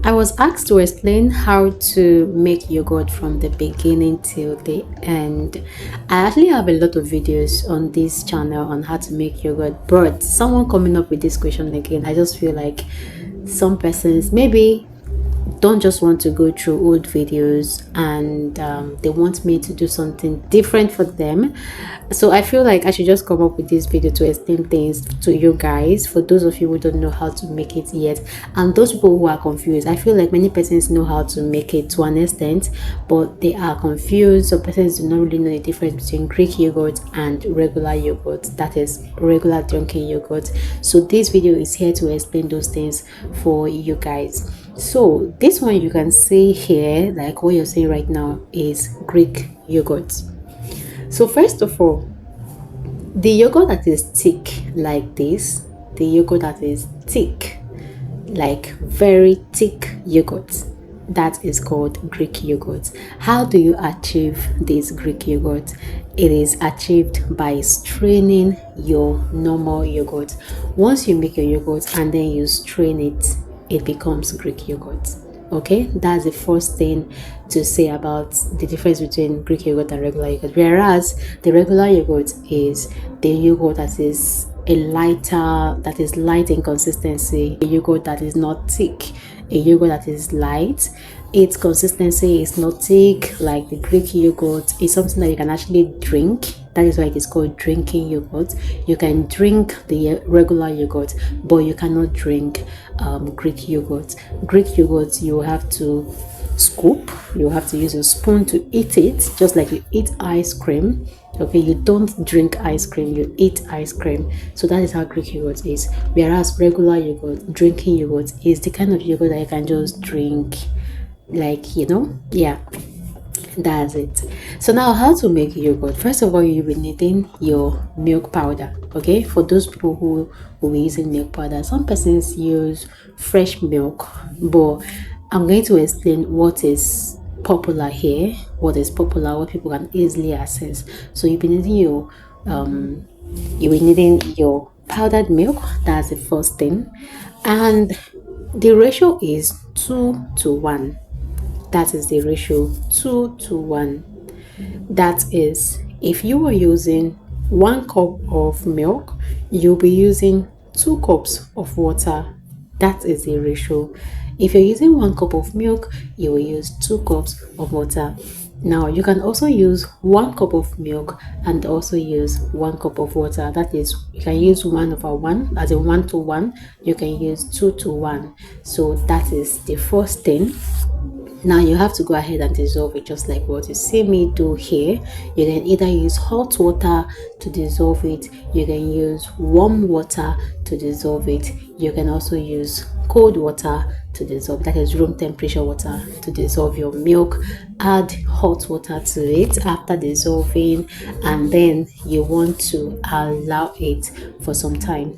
I was asked to explain how to make yogurt from the beginning till the end. I actually have a lot of videos on this channel on how to make yogurt, but someone coming up with this question again, I just feel like some persons maybe don't just want to go through old videos, and they want me to do something different for them. So I feel like I should just come up with this video to explain things to you guys, for those of you who don't know how to make it yet, and those people who are confused. I feel like many persons know how to make it to an extent, but they are confused. So persons do not really know the difference between Greek yogurt and regular yogurt, that is regular drinking yogurt. So this video is here to explain those things for you guys. So this one you can see here, like what you're seeing right now, is Greek yogurt. So first of all, the yogurt that is thick like this, the yogurt that is thick, like very thick yogurt, that is called Greek yogurt. How do you achieve this Greek yogurt? It is achieved by straining your normal yogurt. Once you make your yogurt and then you strain it, it becomes Greek yogurt. Okay, that's the first thing to say about the difference between Greek yogurt and regular yogurt. Whereas the regular yogurt is the yogurt that is that is light in consistency, a yogurt that is not thick, a yogurt that is light. Its consistency is not thick like the Greek yogurt. It's something that you can actually drink. That is why it is called drinking yogurt. You can drink the regular yogurt, but you cannot drink Greek yogurt. Greek yogurt, you have to scoop. You have to use a spoon to eat it, just like you eat ice cream. Okay, you don't drink ice cream, you eat ice cream. So that is how Greek yogurt is. Whereas regular yogurt, drinking yogurt, is the kind of yogurt that you can just drink, like, you know, yeah, that's it. So now, how to make yogurt? First of all, you'll be needing your milk powder. Okay, for those people who will be using milk powder, some persons use fresh milk, but I'm going to explain what is popular here, what what people can easily access. So you'll be needing your powdered milk. That's the first thing, and the ratio is 2 to 1. That is the ratio, 2 to 1. That is, if you are using 1 cup of milk, you'll be using 2 cups of water. That is the ratio. If you're using 1 cup of milk, you will use 2 cups of water. Now you can also use 1 cup of milk and also use 1 cup of water. That is, you can use 1/1, as in 1 to 1. You can use 2 to 1. So that is the first thing. Now you have to go ahead and dissolve it, just like what you see me do here. You can either use hot water to dissolve it, you can use warm water to dissolve it, you can also use cold water to dissolve, that is room temperature water, to dissolve your milk. Add hot water to it after dissolving, and then you want to allow it for some time.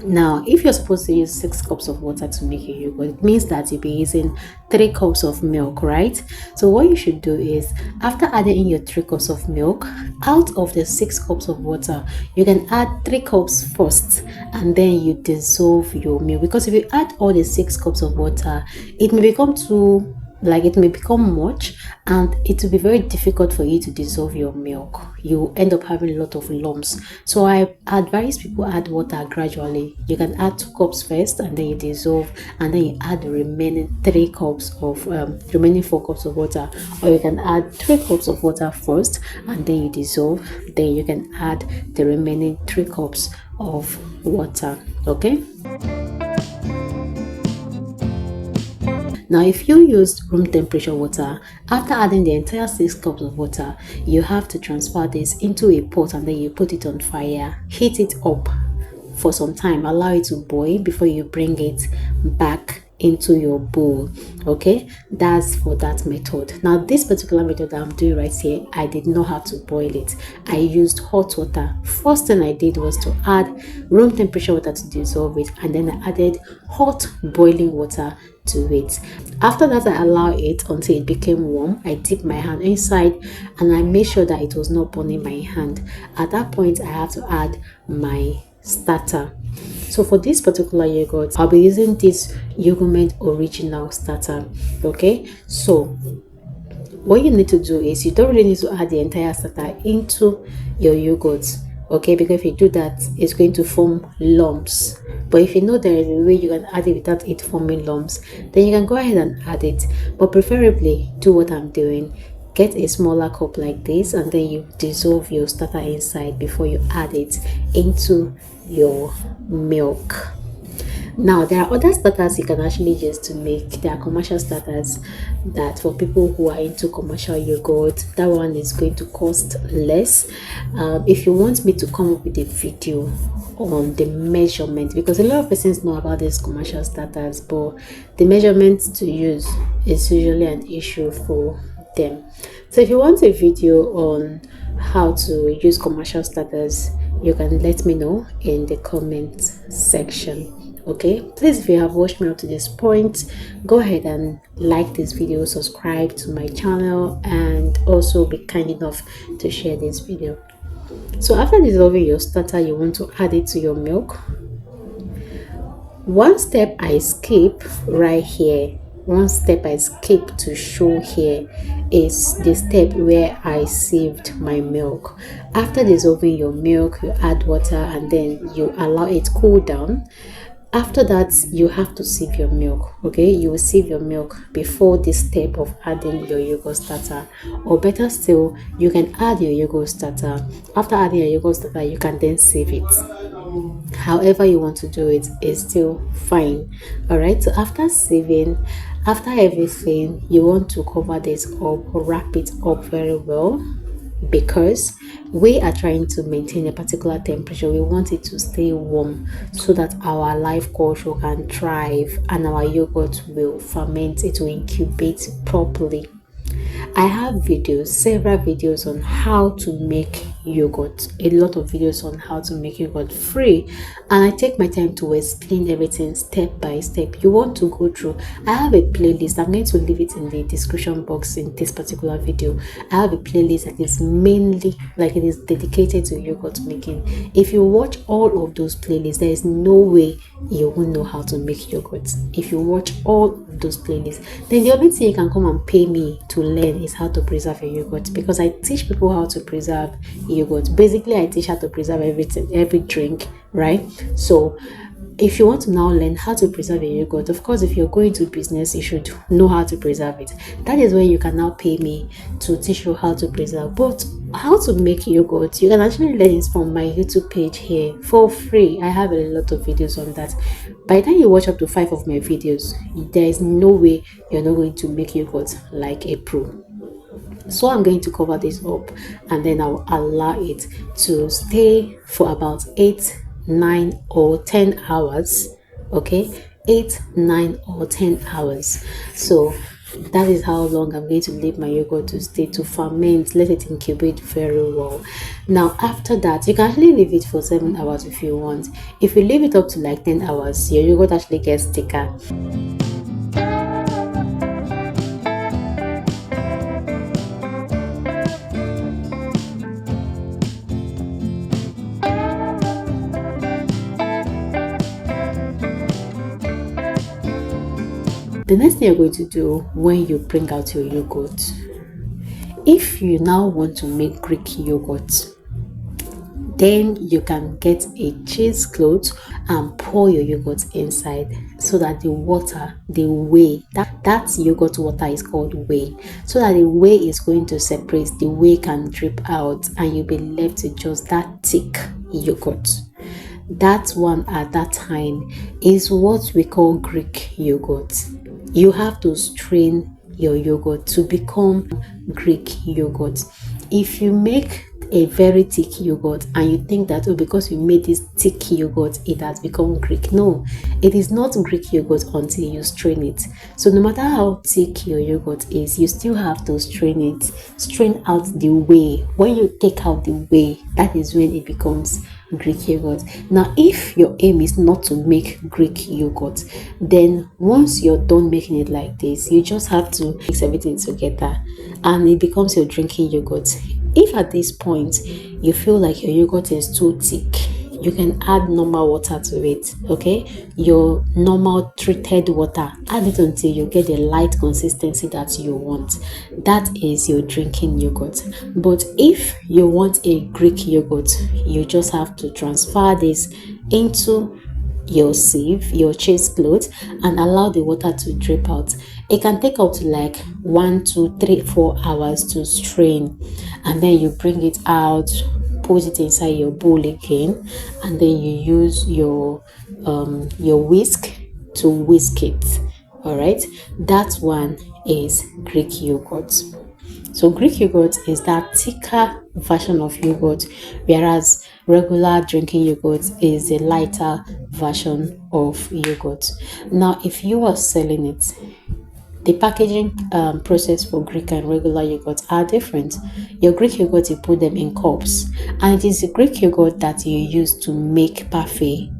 Now, if you're supposed to use 6 cups of water to make your yogurt, it means that you'll be using 3 cups of milk, right? So what you should do is, after adding in your 3 cups of milk, out of the 6 cups of water, you can add 3 cups first, and then you dissolve your milk. Because if you add all the 6 cups of water, it may become much, and it will be very difficult for you to dissolve your milk. You end up having a lot of lumps. So I advise people add water gradually. You can add 2 cups first, and then you dissolve, and then you add the remaining 4 cups of water. Or you can add 3 cups of water first, and then you dissolve. Then you can add the remaining 3 cups of water. Okay. Now, if you use room temperature water, after adding the entire 6 cups of water, you have to transfer this into a pot, and then you put it on fire, heat it up for some time, allow it to boil before you bring it back into your bowl. Okay, that's for that method. Now, this particular method that I'm doing right here, I did not have to boil it. I used hot water. First thing I did was to add room temperature water to dissolve it, and then I added hot boiling water to it. After that, I allowed it until it became warm. I dipped my hand inside, and I made sure that it was not burning my hand. At that point, I have to add my starter. So for this particular yogurt, I'll be using this Yogurt original starter. Okay, so what you need to do is, you don't really need to add the entire starter into your yogurt, okay, because if you do that, it's going to form lumps. But if you know there is a way you can add it without it forming lumps, then you can go ahead and add it. But preferably do what I'm doing: get a smaller cup like this, and then you dissolve your starter inside before you add it into your milk. Now, there are other starters you can actually use to make. There are commercial starters that, for people who are into commercial yogurt, that one is going to cost less. If you want me to come up with a video on the measurement, because a lot of persons know about these commercial starters, but the measurements to use is usually an issue for them. So if you want a video on how to use commercial starters, you can let me know in the comment section. Okay, please, if you have watched me up to this point, go ahead and like this video, subscribe to my channel, and also be kind enough to share this video. So after dissolving your starter, you want to add it to your milk. One step I skip right here, one step I skip to show here, is the step where I sieved my milk. After dissolving your milk, you add water and then you allow it cool down. After that, you have to sieve your milk. Okay, you will sieve your milk before this step of adding your yogurt starter, or better still, you can add your yogurt starter. After adding your yogurt starter, you can then sieve it. However you want to do it is still fine. All right, so after sieving, after everything, you want to cover this up, wrap it up very well, because we are trying to maintain a particular temperature. We want it to stay warm so that our live culture can thrive and our yogurt will ferment, it will incubate properly. I have videos, several videos on how to make yogurt, a lot of videos on how to make yogurt free, and I take my time to explain everything step by step. You want to go through, I have a playlist. I'm going to leave it in the description box in this particular video. I have a playlist that is mainly, like, it is dedicated to yogurt making. If you watch all of those playlists, there is no way you won't know how to make yogurt. If you watch all of those playlists, then the only thing you can come and pay me to learn is how to preserve your yogurt, because I teach people how to preserve yogurt. Basically, I teach how to preserve everything, every drink, right? So if you want to now learn how to preserve your yogurt, of course, if you're going to business, you should know how to preserve it. That is when you can now pay me to teach you how to preserve. But how to make yogurt, you can actually learn it from my YouTube page here for free. I have a lot of videos on that. By the time you watch up to 5 of my videos, there is no way you're not going to make yogurt like a pro. So I'm going to cover this up, and then I'll allow it to stay for about 8, 9 or 10 hours. Okay, 8, 9 or 10 hours. So that is how long I'm going to leave my yogurt to stay, to ferment, let it incubate very well. Now after that, you can actually leave it for 7 hours if you want. If you leave it up to like 10 hours, your yogurt actually gets thicker. The next thing you're going to do when you bring out your yogurt, if you now want to make Greek yogurt, then you can get a cheesecloth and pour your yogurt inside, so that the water, the whey, that yogurt water is called whey, so that the whey is going to separate, the whey can drip out, and you'll be left with just that thick yogurt. That one at that time is what we call Greek yogurt. You have to strain your yogurt to become Greek yogurt. If you make a very thick yogurt and you think that, oh, because you made this thick yogurt, it has become Greek. No, it is not Greek yogurt until you strain it. So no matter how thick your yogurt is, you still have to strain it, strain out the whey. When you take out the whey, that is when it becomes Greek yogurt. Now if your aim is not to make Greek yogurt, then once you're done making it like this, you just have to mix everything together and it becomes your drinking yogurt. If at this point you feel like your yogurt is too thick, you can add normal water to it. Okay, your normal treated water, add it until you get the light consistency that you want. That is your drinking yogurt. But if you want a Greek yogurt, you just have to transfer this into your sieve, your cheesecloth, and allow the water to drip out. It can take up to like 1, 2, 3, 4 hours to strain, and then you bring it out, put it inside your bowl again, and then you use your whisk to whisk it. All right, that one is Greek yogurt. So Greek yogurt is that thicker version of yogurt, whereas regular drinking yogurt is a lighter version of yogurt. Now, if you are selling it, the packaging process for Greek and regular yogurt are different. Your Greek yogurt, you put them in cups, and it is the Greek yogurt that you use to make parfait.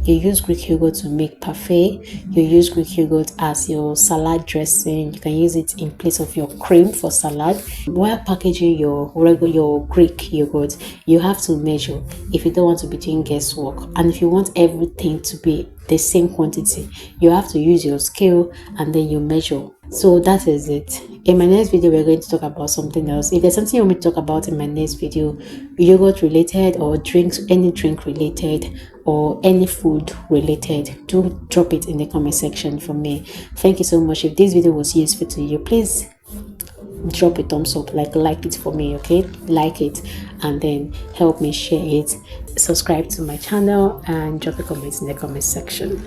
You use Greek yogurt to make parfait. You use Greek yogurt as your salad dressing. You can use it in place of your cream for salad. While packaging your Greek yogurt, you have to measure if you don't want to be doing guesswork, and if you want everything to be the same quantity, you have to use your scale and then you measure. So that is it. In my next video, we're going to talk about something else. If there's something you want me to talk about in my next video, yogurt related or drinks, any drink related or any food related, do drop it in the comment section for me. Thank you so much. If this video was useful to you, please drop a thumbs up, like it for me. Okay, like it and then help me share it. Subscribe to my channel and drop a comment in the comment section.